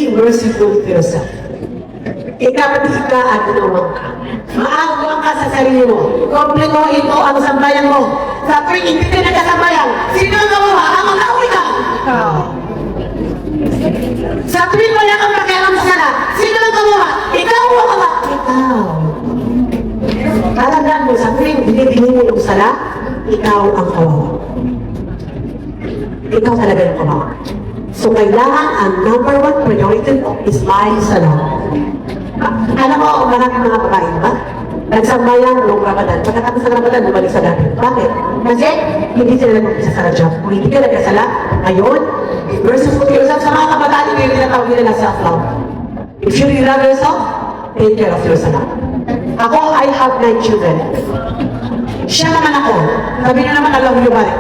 Be merciful to yourself. Ikapit ka at ginawang ka. Maagawang ka sa sarili mo. Kompletuhin mo ang sambayan mo. Sa tuwing hindi ka nagkasambayan, sino ang gawa? Ang mag-away ka! Sa tuwing wala kang pakialam sa sala, sino ang gawa? Ikaw ang gawa! Ikaw. Talagang mo, sa tuwing binibigay mo yung sala, ikaw ang kawawa. Ikaw talaga yung kawawa. So, kailangan ang number one priority mo is my sala. Alam mo, maraming mga babae, ba? Nagsambayan noong Ramadan. Pagkatapos ng Ramadan, bumalik sa dati. Bakit? Kasi hindi sila nag-umpisa sa Rajab. Kung hindi ka nagkasala, ngayon, versus put yourself sa mga kabataan, yung tinatawag nila na self-love. If you really love yourself, take care of yourself. Ako, I have 9 children. Siya naman ako. Sabi niyo naman, alam mo yung balik.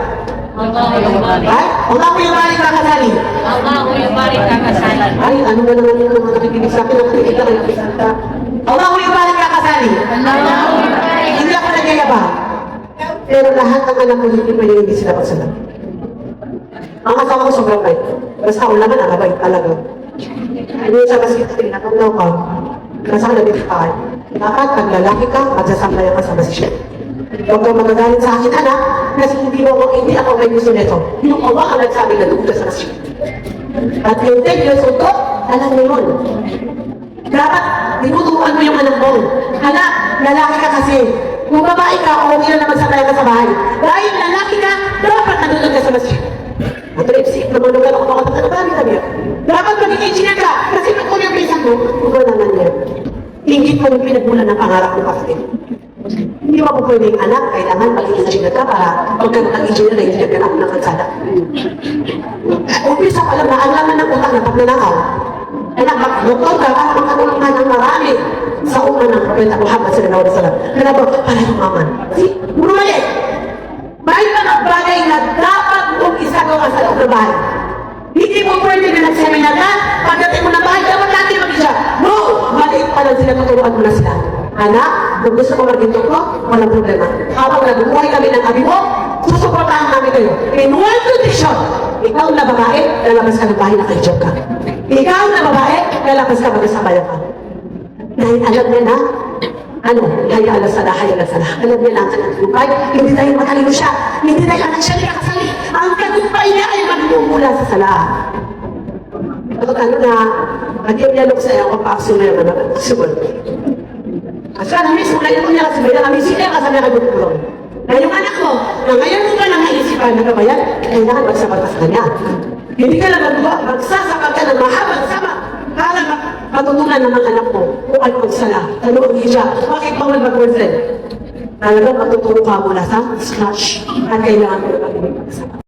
Right? Allah ko yung balik kakasali. Allah ko yung balik kakasali. Ay, ano ba naman yung mga nakikinig sa akin, nakikita kayo nakikita. Allah ko yung balik kakasali. Hindi ako nagyayabang. Pero lahat ng anak ko hindi pwede hindi sila pagsala. Ang asawa ko sobrang bait. Basta ulaman ang abay talaga. Ano yung sa basket, tinatanaw ka. Nasa ka nabit ka. Dapat pag lalaki ka, magsasambayan ka sa basket. Huwag kang magagalit sa akin, anak, kasi hindi ako may gusto nito. Yung Allah ang nagsabi na doon sa basket. At yung 10 years old ko, alam mo yun. Dapat, tinuturuan mo yung anak mo. Anak, lalaki ka kasi. Kung babae ka, okay na naman sa ka sa bahay. Dahil lalaki ka, dapat nandun ka sa masjid. At ripsik, naman nung ako makatatanong sabi niya. Dapat maging engineer ka, kasi nung kung yung pinsan mo, kung ba naman yan. Ingit mo yung pinagbulan ng pangarap mo kapatid. Hindi mo po pwedeng anak, kailangan maging engineer ka para magkaroon ng engineer na engineer ka na ng kalsada. Umpisa pa lang na ang laman ng utak na pagnanakaw. Anak, doktor ka, para magkatulong ka ng marami sa uman ng Propeta Muhammad sallallahu alaihi wasallam. Kaya ba, para yumaman. See, puro mali. May mga bagay na dapat mong isagawa sa loob ng bahay. Hindi mo pwede na nag-seminar ka, pagdating mo ng bahay, dapat natin mag-isa. No! Maliit pa lang sila, tuturuan mo na sila. Anak, kung gusto ko maging doktor, walang problema. Habang nabubuhay kami ng abi mo, susuportahan namin kayo. In one condition, ikaw na babae, lalabas ka ng bahay na kay-job ka. Ikaw na babae, lalabas ka mag-asabayan ka. Dahil alam niya na, haya ala salah, haya ala salah. Alam niya lang ang tagumpay, hindi tayo matalino siya, hindi tayo anak siya niya kasali. Ang tagumpay niya ay magmumula sa salah. At na, nag-ialog sa iyo kung paakso na yung naman, siguro. Kasi alam mismo, ngayon mo niya kasi may namin sila kasama na kagutulong. Na yung anak mo, na ngayon mo ba nang naisipan na kabayan, kailangan magsapat ka sa kanya. Hindi ka lang magsasapat ka ng mahabang sama para matutunan ng mga anak mo kung ano ang sala, ano ang hijab, bakit bawal mag-boyfriend. Talagang matuturo ka mula sa scratch at kailangan mo na mag-ibig.